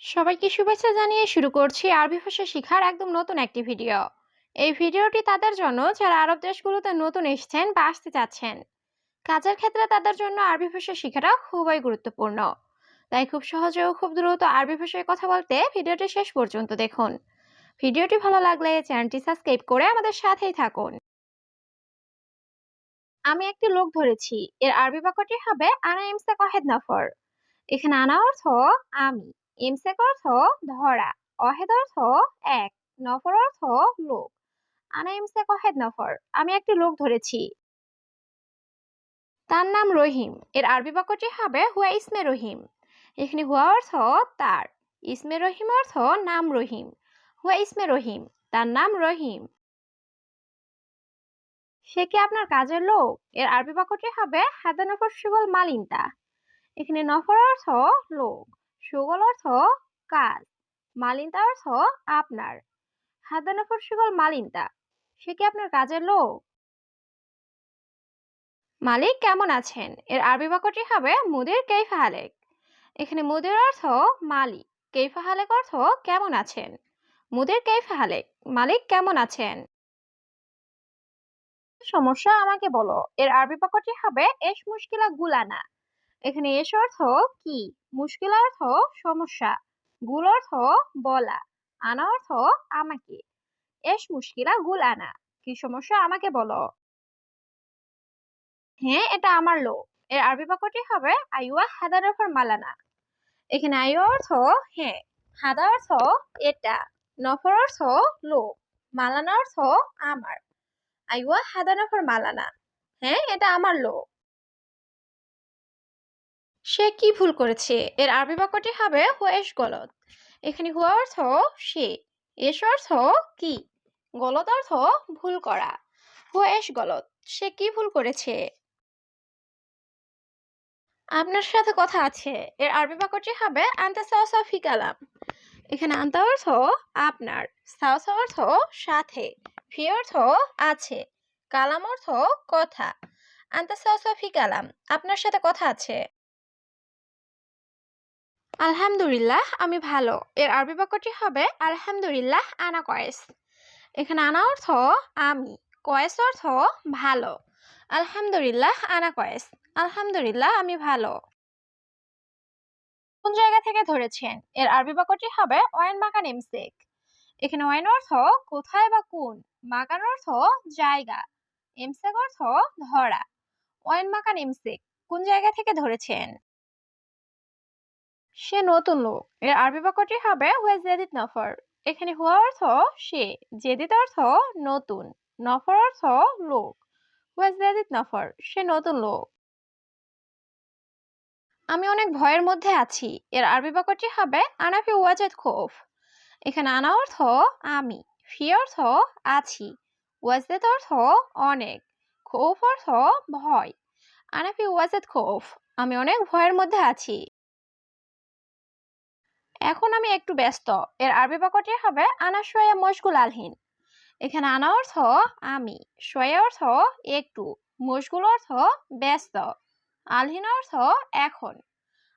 সবাইকে শুভেচ্ছা জানিয়ে শুরু করছি আরবি ভাষা শেখার একদম নতুন একটি ভিডিও। এই ভিডিওটি তাদের জন্য যারা আরব দেশগুলোতে নতুন এসেছেন বা আসতে চাচ্ছেন। কাজের ক্ষেত্রে তাদের জন্য আরবি ভাষা শেখাটা খুবই গুরুত্বপূর্ণ। তাই খুব সহজে ও খুব দ্রুত আরবি ভাষায় কথা বলতে ভিডিওটি শেষ পর্যন্ত দেখুন। ভিডিওটি ভালো লাগলে চ্যানেলটি সাবস্ক্রাইব করে আমাদের সাথেই থাকুন। আমি একটি লোক ধরেছি। এর আরবি বাক্যটি হবে আনা ইমসা কহেদ নফর। এখানে আনা অর্থ আমি, ইমসেক অর্থ ধরা, অহেদ অর্থ এক, নফর অর্থ লোক। আনা ইমসেক অহেদ নফর, আমি একটি লোক ধরেছি। তার নাম রহিম। এর আরবি বাক্যটি হবে হুয়া ইসমে রহিম। এখানে হুয়া অর্থ তার, ইসমে রহিম অর্থ নাম রহিম। হুয়া ইসমে রহিম, তার নাম রহিম। সে কি আপনার কাজের লোক? এর আরবি বাক্যটি হবে হাদা নফর সুগল মালিনতা। এখানে নফর অর্থ লোক, সুগল অর্থ কাজ, মালিনতা অর্থ আপনার। হাদা নফর সুগল মালিনতা, সে কি আপনার কাজের লোক? মালিক কেমন আছেন? এর আরবি বাক্যটি হবে মুদির কেইফা হালেক। এখানে মুদির অর্থ মালিক, কেইফা হালেক অর্থ কেমন আছেন। মুদির কেইফা হালেক, মালিক কেমন আছেন। সমস্যা আমাকে বলো। এর আরবি বাক্যটি হবে এস মুশকিলা গুলানা। এখানে এস অর্থ কি, মুশকিল অর্থ সমস্যা, গুল অর্থ বলা, আনা অর্থ আমাকে। এস মুশকিলা গুল আনা, কি সমস্যা আমাকে বলো। হ্যাঁ, এটা আমার লোক। এর আরবি বাক্যটি হবে আইওয়া হাদারফর মালানা। এখানে আইওয়া অর্থ হ্যাঁ, হাদা অর্থ এটা, নফর অর্থ লোক, মালানা অর্থ আমার। আইওয়া হাদারফর মালানা, হ্যাঁ এটা আমার লোক। সে কি ভুল করেছে? এর আরবি বাক্যটি হবে হুয়েশ গলত। এখানে হুয়া অর্থ সে, এস অর্থ কি, গলত অর্থ ভুল করা। হুয়েশ গলত, সে কি ভুল করেছে। আপনার সাথে কথা আছে। এর আরবি বাক্যটি হবে আনতা সাওসা ফি কালাম। এখানে আনতা অর্থ আপনার, সাওসা অর্থ সাথে, ফি অর্থ আছে, কালাম অর্থ কথা। আনতা সাওসা ফি কালাম, আপনার সাথে কথা আছে। আলহামদুলিল্লাহ, আমি ভালো। এর আরবি বাক্যটি হবে আলহামদুলিল্লাহ আনা কয়েস। এখানে আনা অর্থ আমি, কয়েস অর্থ ভালো। আলহামদুলিল্লাহ আনা কয়েস, আলহামদুলিল্লাহ আমি ভালো। কোন জায়গা থেকে ধরেছেন? এর আরবি বাক্যটি হবে ওয়াইন মাকান ইমসেক। এখানে ওয়াইন অর্থ কোথায় বা কোন, মাকান অর্থ জায়গা, ইমসেক অর্থ ধরা। ওয়াইন মাকান ইমসেক, কোন জায়গা থেকে ধরেছেন। সে নতুন লোক। এর আরবি বাক্যটি হবে হুয়া জেদিদ নফর। এখানে হুয়া অর্থ সে, জেদিদ অর্থ নতুন, নফর অর্থ লোক। হুয়া জেদিদ নফর, সে নতুন লোক। আমি অনেক ভয়ের মধ্যে আছি। এর আরবি বাক্যটি হবে আনাফি ওয়াজেদ খৌফ। এখানে আনা অর্থ আমি, ফি অর্থ আছি, ওয়াজেদ অর্থ অনেক, খৌফ অর্থ ভয়। আনাফি ওয়াজেদ খৌফ, আমি অনেক ভয়ের মধ্যে আছি। এখন আমি একটু ব্যস্ত। এর আরবি বাক্যটি হবে আনা শোয়া মশগুল আলহিন। এখানে আনা অর্থ আমি, শোয়া অর্থ একটু, মশগুল অর্থ ব্যস্ত, আলহিন অর্থ এখন।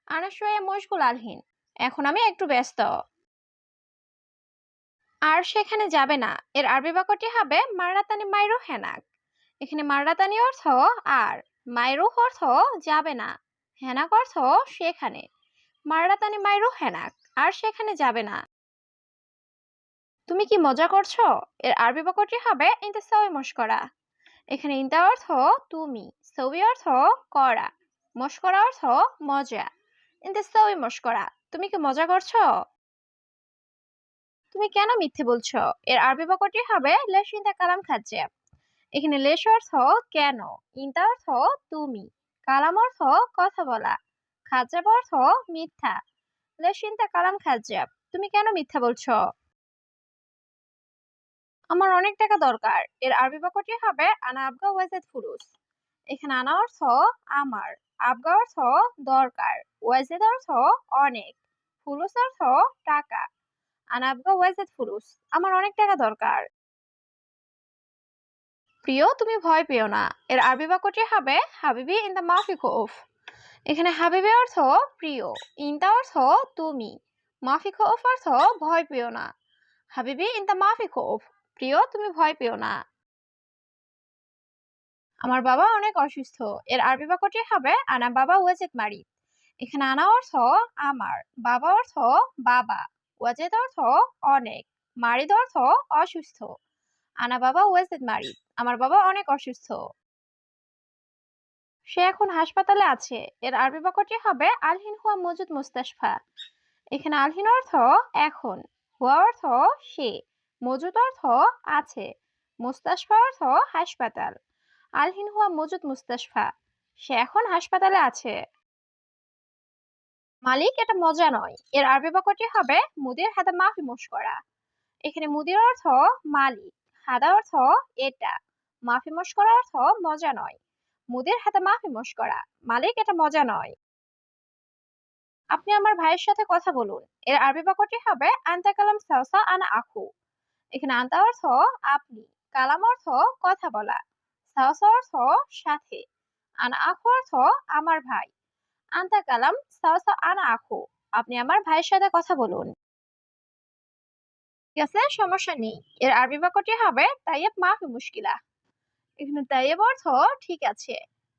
আনা শোয়া মশগুল আলহিন, এখন আমি একটু ব্যস্ত। আর সেখানে যাবে না। এর আরবি বাক্যটি হবে মাররাতানি মাইরু হেনাক। এখানে মাররাতানি অর্থ আর, মাইরু অর্থ যাবে না, হেনাক অর্থ সেখানে। মাররাতানি মাইরু হেনাক, আর সেখানে যাবে না। তুমি কি মজা করছো? এর আরবি বাক্যটি হবে ইনতা সাওয়াই মশকরা। এখানে ইনতা অর্থ তুমি, সৌই অর্থ করা, মশকরা অর্থ মজা। ইনতা সাওয়াই মশকরা, তুমি কি মজা করছো? তুমি কেন মিথ্যে বলছো? এর আরবি বাক্যটি হবে লেশ ইনতা কালাম খাজ্জাব। এখানে লেশ অর্থ কেন, ইনতা অর্থ তুমি, কালাম অর্থ কথা বলা, খাজ্জাব অর্থ মিথ্যা। লেশ ইনতা কালাম খাজ্জাব, তুমি কেন মিথ্যা বলছো? আমার অনেক টাকা দরকার। এর আরবি বাক্যটি হবে আনা আবগা ওয়াজেদ ফুরুস। এখানে আনা অর্থ আমার, আবগা অর্থ দরকার, ওয়াজেদ অর্থ অনেক, ফুলুস অর্থ টাকা। আনা আবগা ওয়াজেদ ফুরুস, আমার অনেক টাকা দরকার। প্রিয়, তুমি ভয় পেও না। এর আরবি বাক্যটি হবে হাবিবি ইন দা মাফি খৌফ। এখানে হাবিবি অর্থ প্রিয়, ইনতা অর্থ তুমি, মাফি খৌফ অর্থ ভয় পেও না। হাবিবি ইনতা মাফি খৌফ, প্রিয় তুমি ভয় পেও না। আমার বাবা অনেক অসুস্থ, এর আরবি বাক্যটি হবে আনা বাবা ওয়াজিদ মারিদ। এখানে আনা অর্থ আমার, বাবা অর্থ বাবা, ওয়াজিদ অর্থ অনেক, মারিদ অর্থ অসুস্থ। আনা বাবা ওয়াজিদ মারিদ, আমার বাবা অনেক অসুস্থ। সে এখন হাসপাতালে আছে, এর আরবি বাক্যটি হবে আলহিন হুয়া মজুদ মুস্তাশফা। এখানে আলহিন অর্থ এখন, হুয়া অর্থ সে, মজুদ অর্থ আছে, মুস্তাশফা অর্থ হাসপাতাল। আলহিন হুয়া মজুদ মুস্তাশফা, সে এখন হাসপাতালে আছে। মালিক এটা মজা নয়, এর আরবি বাক্যটি হবে মুদির হাদা মাফি মুশকরা। এখানে মুদির অর্থ মালিক, হাদা অর্থ এটা, মাফি মুশকরা অর্থ মজা নয়। মুদির হাদা মাফি মুশকরা, মালিক এটা মজা নয়। আপনি আমার ভাইয়ের সাথে কথা বলুন, এর আরবি বাক্যটি হবে আনতা কালাম সাওসা আনা আখু। এখানে আনতা অর্থ আপনি, কালাম অর্থ কথা বলা, সাওসা অর্থ সাথে, আনা আখু অর্থ আমার ভাই। আনতা কালাম সাওসা আনা আখু, আপনি আমার ভাইয়ের সাথে কথা বলুন। ঠিক আছে, সমস্যা নেই। এর আরবি বাক্যটি হবে তাইয়েব মাফি মুশকিলা। এখানে তাইয়েব অর্থ ঠিক আছে,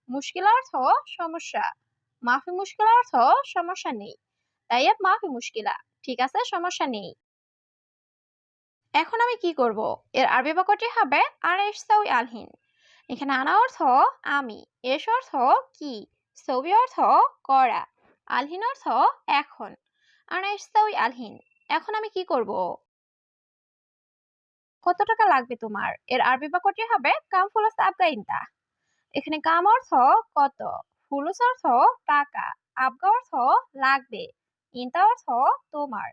মুশকিলা অর্থ সমস্যা, মাফি মুশকিলা অর্থ সমস্যা নেই। তাইয়েব মাফি মুশকিলা, ঠিক আছে সমস্যা নেই। এখন আমি কি করব, এর আরবি বাক্যটি হবে আনা ইশসাউই আলহিন। এখানে আনা অর্থ আমি, এস অর্থ কি, সৌবি অর্থ করা, আলহিন অর্থ এখন। আনা ইশসাউই আলহিন, এখন আমি কি করব। কত টাকা লাগবে তোমার, এর আরবি বাক্যটি হবে কাম ফুলুস আবগা ইনতা। এখানে কাম অর্থ কত, ফুলুস অর্থ টাকা, আবগা অর্থ লাগবে, ইনতা অর্থ তোমার।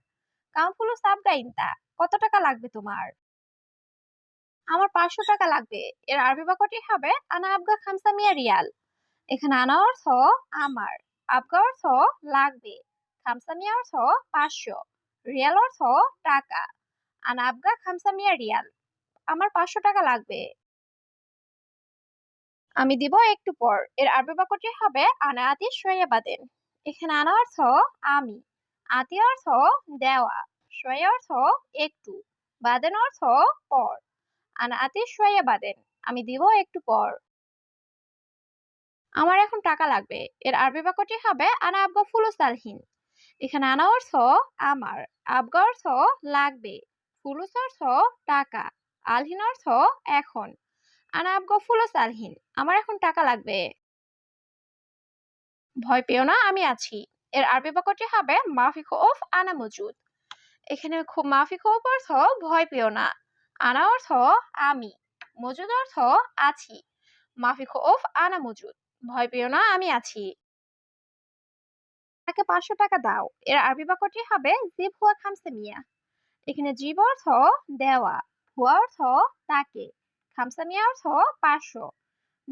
কাম ফুলুস আবগা ইনতা, কত টাকা লাগবে তোমার। আমার 500 টাকা লাগবে, এর আরবি বাক্যটি হবে আনা আবগা খামসা মিয়া রিয়াল। এখানে আনা অর্থ আমার, আবগা অর্থ লাগবে, খামসা মিয়া অর্থ 500, রিয়াল অর্থ টাকা। আনা আবগা খামসা মিয়া রিয়াল, আমার 500 টাকা লাগবে। আমি দিব একটু পর, এর আরবি বাক্যটি হবে আনা আতি শোয়া বাদেন। এখানে আনা অর্থ আমি, আতি অর্থ দেওয়া, শোয়া অর্থ একটু, বাদেন অর্থ পর। আনা আতি শোয়া বাদেন, আমি দিব একটু পর। আমার এখন টাকা লাগবে, এর আরবি বাক্যটি হবে আনা আবগা ফুলুস আলহিন। এখানে আনা অর্থ আমার, আবগা অর্থ লাগবে, ফুলুস অর্থ টাকা, আলহিন অর্থ এখন। আনা আবগা ফুলুস আলহিন, আমার এখন টাকা লাগবে। ভয় পেও না, আমি আছি। এর আরবি বাক্যটি হবে মাফি খৌফ আনা মজুদ। এখানে খুব মাফি খৌফ অর্থ ভয় পেও না, আনা অর্থ আমি, মজুদ অর্থ আছি। মাফি খৌফ আনা মজুদ, ভয় পেও না আমি আছি। তাকে 500 টাকা দাও, এর আরবি বাক্যটি হবে জিব হুয়া খামসে মিয়া। এখানে জিব অর্থ দেওয়া, হুয়া অর্থ তাকে, খামসা মিয়া অর্থ 500।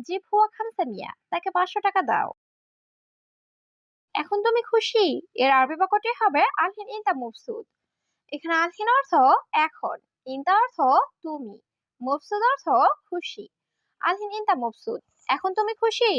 জিব হুয়া খামসা মিয়া, তাকে 500 টাকা দাও। এখন তুমি খুশি, এর আরবি বাক্যটি হবে আলহিন ইনতা মবসুদ। এখানে আলহিন অর্থ এখন, ইনতা অর্থ তুমি, মবসুদ অর্থ খুশি। আলহিন ইনতা মবসুদ, এখন তুমি খুশি।